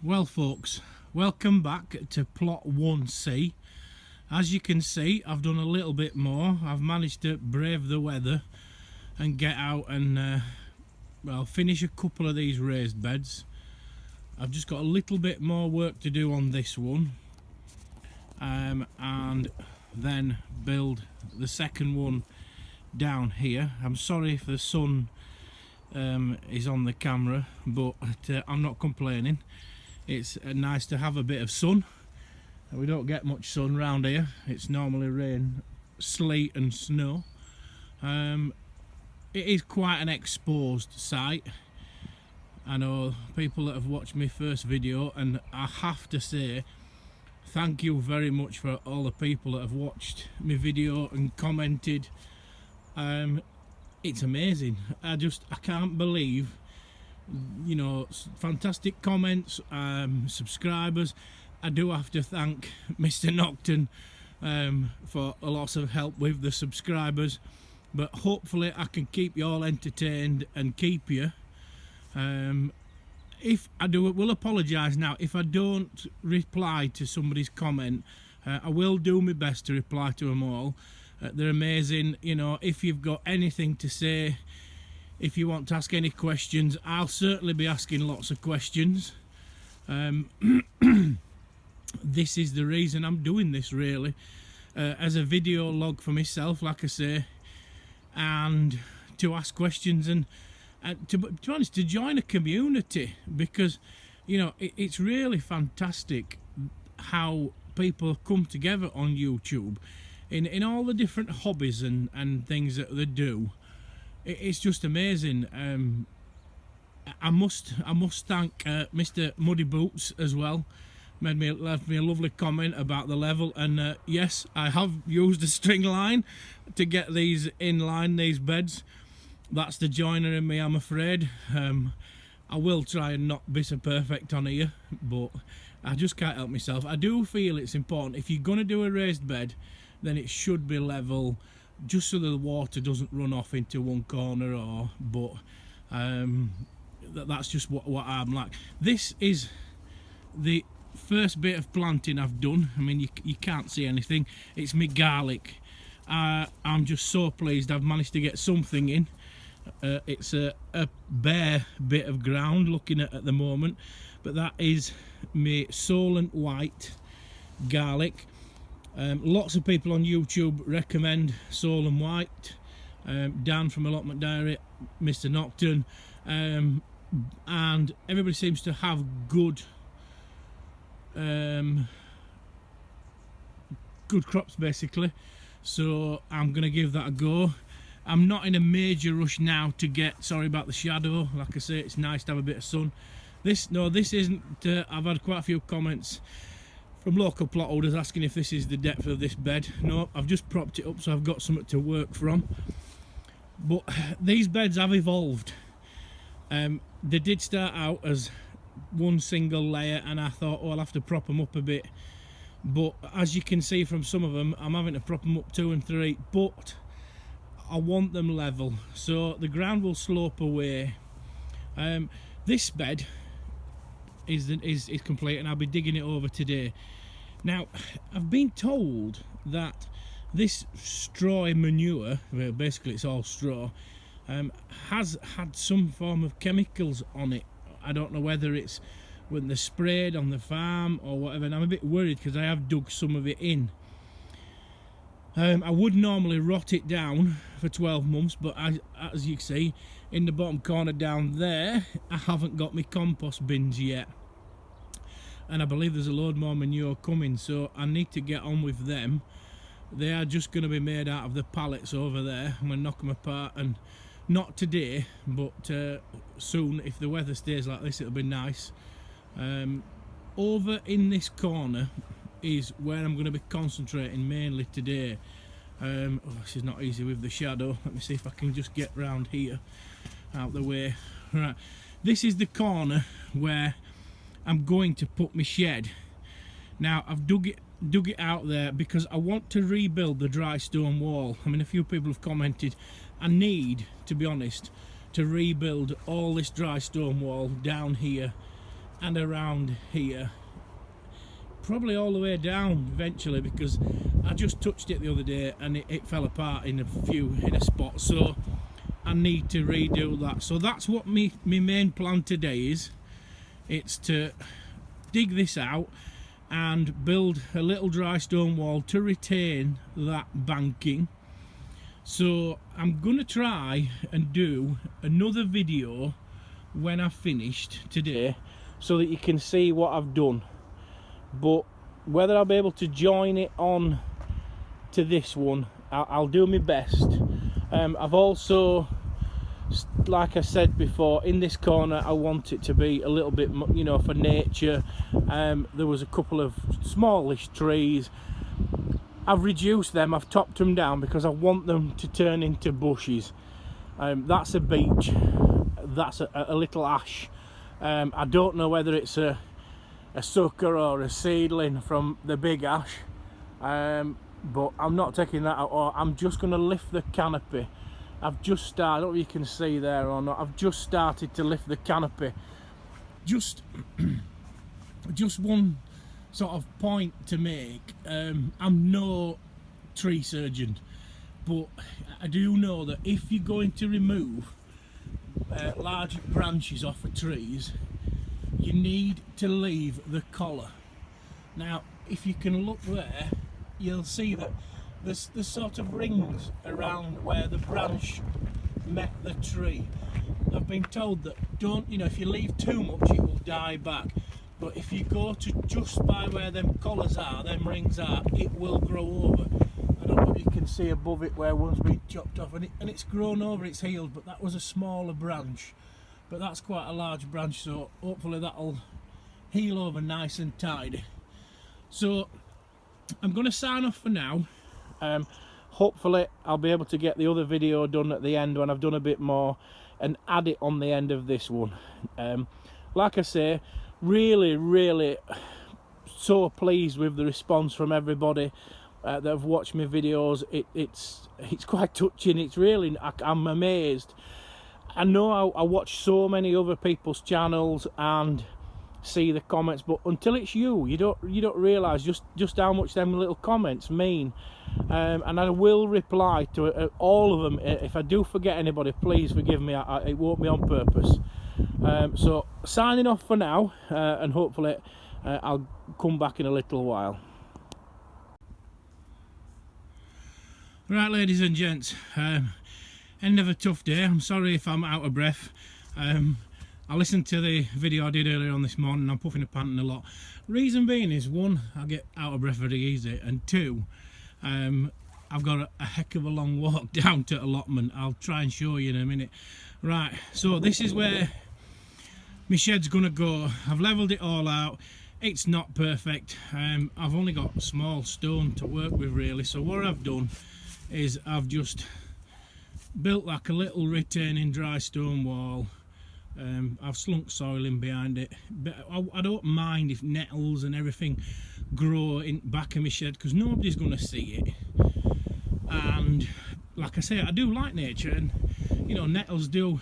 Well folks, welcome back to plot 1C. As you can see, I've done a little bit more. I've managed to brave the weather and get out and finish a couple of these raised beds. I've just got a little bit more work to do on this one, and then build the second one down here. I'm sorry if the sun is on the camera, but I'm not complaining. It's nice to have a bit of sun. We don't get much sun round here. It's normally rain, sleet and snow. It is quite an exposed site. I know people that have watched my first video, and I have to say thank you very much for all the people that have watched my video and commented. It's amazing. I can't believe, you know, fantastic comments, subscribers. I do have to thank Mr. Nocturne for a lot of help with the subscribers, but hopefully I can keep you all entertained and keep you. If I do, will apologise now if I don't reply to somebody's comment. I will do my best to reply to them all. They're amazing. You know, if you've got anything to say, if you want to ask any questions, I'll certainly be asking lots of questions. This is the reason I'm doing this, really, as a video log for myself, like I say, and to ask questions and to be honest, to join a community, because, you know, it's really fantastic how people come together on YouTube in all the different hobbies and things that they do. It's just amazing. I must thank Mr. Muddy Boots as well. Left me a lovely comment about the level, and yes, I have used a string line to get these in line, these beds. That's the joiner in me, I'm afraid. I will try and not be so perfect on here, but I just can't help myself. I do feel it's important, if you're going to do a raised bed, then it should be level, just so that the water doesn't run off into one corner, but that's just what I'm like. This is the first bit of planting I've done. I mean, you can't see anything. It's me garlic. I'm just so pleased I've managed to get something in. It's a bare bit of ground looking at the moment, but that is me Solent White garlic. Lots of people on YouTube recommend Solent White. Dan from Allotment Diary, Mr. Nocturne, and everybody seems to have good crops, basically. So I'm gonna give that a go. I'm not in a major rush now to get, sorry about the shadow, like I say, it's nice to have a bit of sun. This isn't, I've had quite a few comments from local plot holders asking if this is the depth of this bed. No, I've just propped it up so I've got something to work from. But these beds have evolved. They did start out as one single layer, and I thought, oh, I'll have to prop them up a bit, but as you can see from some of them, I'm having to prop them up 2 and 3, but I want them level, so the ground will slope away. This bed is complete, and I'll be digging it over today. Now, I've been told that this straw manure, well, basically it's all straw, has had some form of chemicals on it. I don't know whether it's when they're sprayed on the farm or whatever, and I'm a bit worried because I have dug some of it in. I would normally rot it down for 12 months, but as you can see in the bottom corner down there, I haven't got my compost bins yet, and I believe there's a load more manure coming, so I need to get on with them. They are just going to be made out of the pallets over there. I'm going to knock them apart, and not today, but soon. If the weather stays like this, it'll be nice. Over in this corner is where I'm going to be concentrating mainly today. This is not easy with the shadow. Let me see if I can just get round here, out the way. Right, this is the corner where I'm going to put my shed. Now, I've dug it out there because I want to rebuild the dry stone wall. I mean, a few people have commented I need, to be honest, to rebuild all this dry stone wall down here and around here, probably all the way down eventually, because I just touched it the other day and it fell apart in a spot, so I need to redo that. So that's what my main plan today is. It's to dig this out and build a little dry stone wall to retain that banking. So I'm gonna try and do another video when I've finished today, so that you can see what I've done. But whether I'll be able to join it on to this one, I'll do my best. I've also, like I said before, in this corner I want it to be a little bit, you know, for nature. There was a couple of smallish trees. I've reduced them, I've topped them down because I want them to turn into bushes. That's a beech, that's a little ash. I don't know whether it's a sucker or a seedling from the big ash, but I'm not taking that out, or I'm just going to lift the canopy. I've just started, I don't know if you can see there or not, I've just started to lift the canopy. Just one sort of point to make. I'm no tree surgeon, but I do know that if you're going to remove large branches off of trees, you need to leave the collar. Now if you can look there, you'll see that there's sort of rings around where the branch met the tree. I've been told that don't, you know, if you leave too much it will die back, but if you go to just by where them collars are, them rings are, it will grow over. I don't know if you can see above it where one's been chopped off, and it's grown over, it's healed, but that was a smaller branch. But that's quite a large branch, so hopefully that'll heal over nice and tidy. So I'm going to sign off for now. Hopefully I'll be able to get the other video done at the end when I've done a bit more and add it on the end of this one. Like I say, really so pleased with the response from everybody that have watched my videos. It's quite touching. It's really, I'm amazed. I know I watch so many other people's channels and see the comments, but until it's you don't realise just how much them little comments mean. And I will reply to all of them. If I do forget anybody, please forgive me. It won't be on purpose. So signing off for now, and hopefully I'll come back in a little while. Right, ladies and gents, end of a tough day. I'm sorry if I'm out of breath. I listened to the video I did earlier on this morning. I'm puffing and panting a lot. Reason being is, one, I get out of breath very easy, and two, I've got a heck of a long walk down to Allotment. I'll try and show you in a minute. Right, so this is where my shed's gonna go. I've levelled it all out. It's not perfect. I've only got small stone to work with really, so what I've done is I've just built like a little retaining dry stone wall. I've slunk soil in behind it, but I don't mind if nettles and everything grow in back of my shed, because nobody's going to see it. And like I say, I do like nature, and you know, nettles do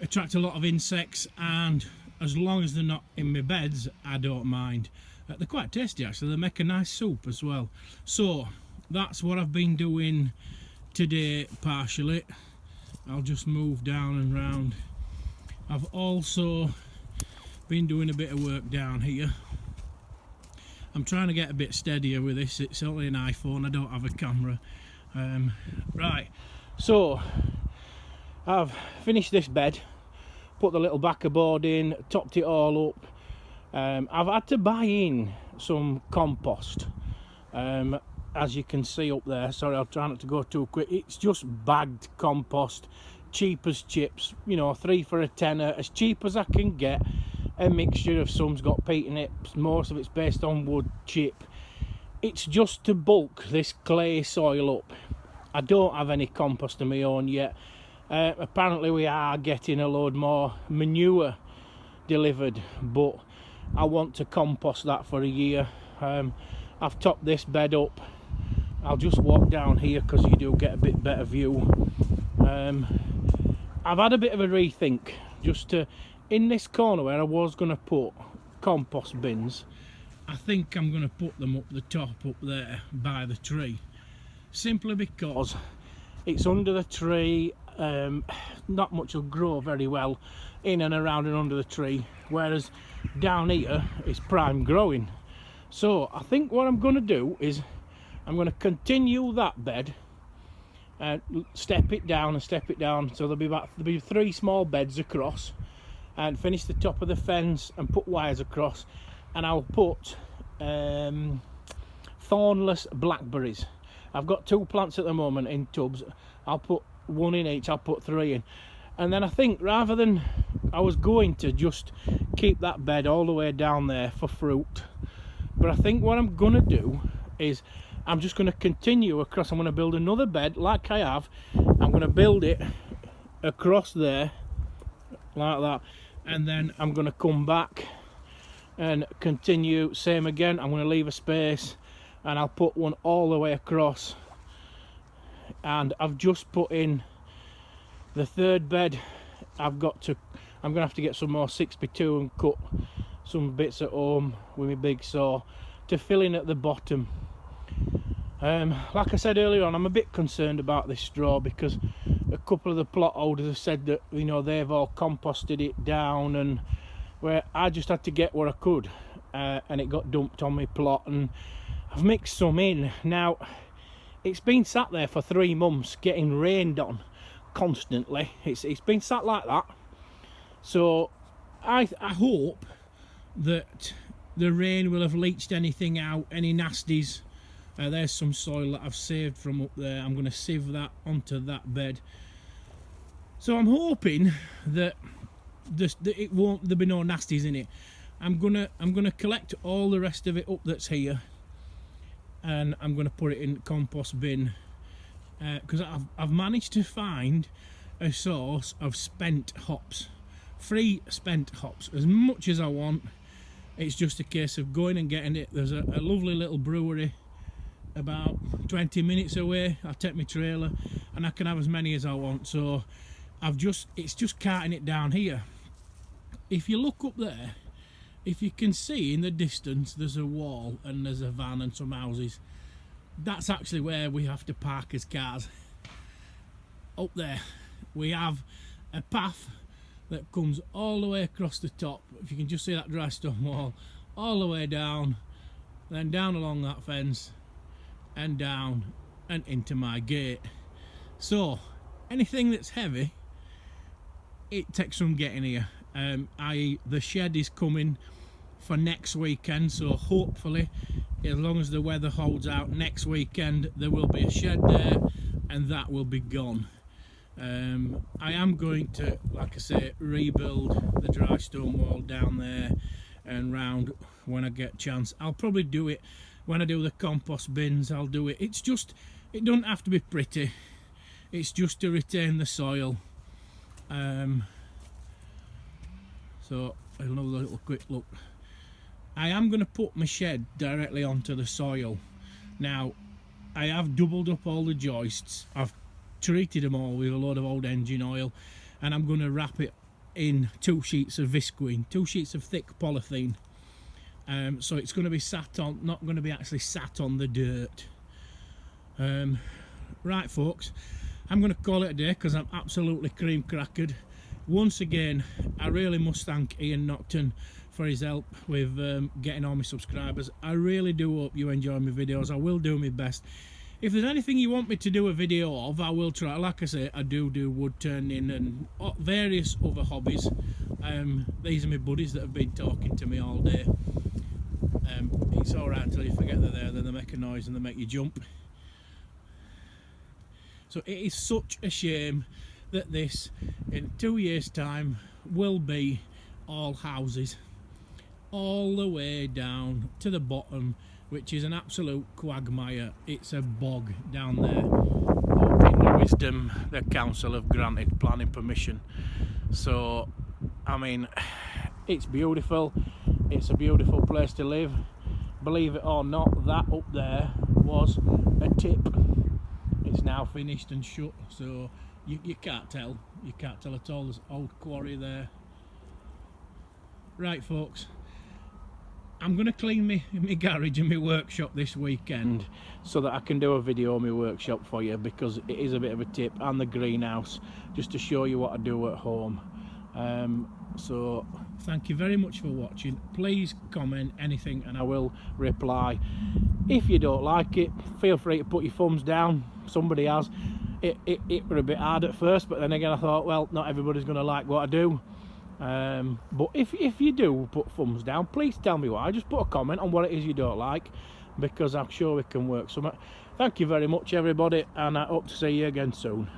attract a lot of insects, and as long as they're not in my beds, I don't mind. They're quite tasty actually, they make a nice soup as well. So that's what I've been doing today partially. I'll just move down and round. I've also been doing a bit of work down here. I'm trying to get a bit steadier with this. It's only an iPhone, I don't have a camera. Right, so I've finished this bed, put the little backer board in, topped it all up. I've had to buy in some compost, as you can see up there. Sorry, I'll try not to go too quick. It's just bagged compost, cheap as chips, you know, 3 for a tenner, as cheap as I can get. A mixture of, some's got peat in it, most of it's based on wood chip. It's just to bulk this clay soil up. I don't have any compost of my own yet. Apparently we are getting a load more manure delivered, but I want to compost that for a year. I've topped this bed up. I'll just walk down here because you do get a bit better view. I've had a bit of a rethink just to in this corner where I was going to put compost bins, I think I'm going to put them up the top up there by the tree, simply because it's under the tree. Not much will grow very well in and around and under the tree, whereas down here it's prime growing. So I think what I'm going to do is I'm going to continue that bed and step it down and step it down, so there'll be 3 small beds across, and finish the top of the fence and put wires across, and I'll put thornless blackberries. I've got 2 plants at the moment in tubs. I'll put 1 in each. I'll put 3 in, and then I think rather than, I was going to just keep that bed all the way down there for fruit, but I think what I'm gonna do is I'm just going to continue across. I'm going to build another bed like I have. I'm going to build it across there like that, and then I'm going to come back and continue same again. I'm going to leave a space and I'll put one all the way across, and I've just put in the 3rd bed. I'm going to have to get some more 6x2 and cut some bits at home with my big saw to fill in at the bottom. Like I said earlier on, I'm a bit concerned about this straw, because a couple of the plot holders have said that, you know, they've all composted it down, and where I just had to get what I could, and it got dumped on my plot, and I've mixed some in. Now it's been sat there for 3 months getting rained on constantly. It's been sat like that, so I hope that the rain will have leached anything out, any nasties. There's some soil that I've saved from up there. I'm going to sieve that onto that bed. So I'm hoping that there'll be no nasties in it. I'm gonna collect all the rest of it up that's here, and I'm gonna put it in the compost bin, because I've managed to find a source of spent hops, free spent hops, as much as I want. It's just a case of going and getting it. There's a lovely little brewery about 20 minutes away. I'll take my trailer and I can have as many as I want. So it's just carting it down here. If you look up there, if you can see in the distance, there's a wall and there's a van and some houses. That's actually where we have to park as cars. Up there we have a path that comes all the way across the top. If you can just see that dry stone wall, all the way down, then down along that fence and down and into my gate. So anything that's heavy, it takes some getting here. I.e. the shed is coming for next weekend, so hopefully, as long as the weather holds out, next weekend there will be a shed there and that will be gone. I am going to, like I say, rebuild the dry stone wall down there and round when I get a chance. I'll probably do it when I do the compost bins. I'll do it. It doesn't have to be pretty, it's just to retain the soil. So another little quick look. I am going to put my shed directly onto the soil. Now I have doubled up all the joists, I've treated them all with a load of old engine oil, and I'm going to wrap it in 2 sheets of visqueen, 2 sheets of thick polythene. So it's going to be sat on, not going to be actually sat on the dirt. Right folks, I'm going to call it a day because I'm absolutely cream crackered. Once again, I really must thank Ian Nocton for his help with getting all my subscribers. I really do hope you enjoy my videos. I will do my best. If there's anything you want me to do a video of, I will try. Like I say, I do wood turning and various other hobbies. These are my buddies that have been talking to me all day. It's alright until you forget they're there, then they make a noise and they make you jump. So it is such a shame that this, in 2 years' time, will be all houses, all the way down to the bottom, which is an absolute quagmire. It's a bog down there. But in the wisdom, the council have granted planning permission. So, I mean, it's beautiful. It's a beautiful place to live. Believe it or not, that up there was a tip. It's now finished and shut, so you can't tell. You can't tell at all. There's old quarry there. Right folks, I'm going to clean my garage and my workshop this weekend so that I can do a video of my workshop for you, because it is a bit of a tip, and the greenhouse, just to show you what I do at home. So thank you very much for watching. Please comment anything and I will reply. If you don't like it, feel free to put your thumbs down. Somebody has. It were a bit hard at first, but then again I thought, well, not everybody's going to like what I do. But if you do put thumbs down, please tell me why. Just put a comment on what it is you don't like, because I'm sure we can work something. Thank you very much everybody, and I hope to see you again soon.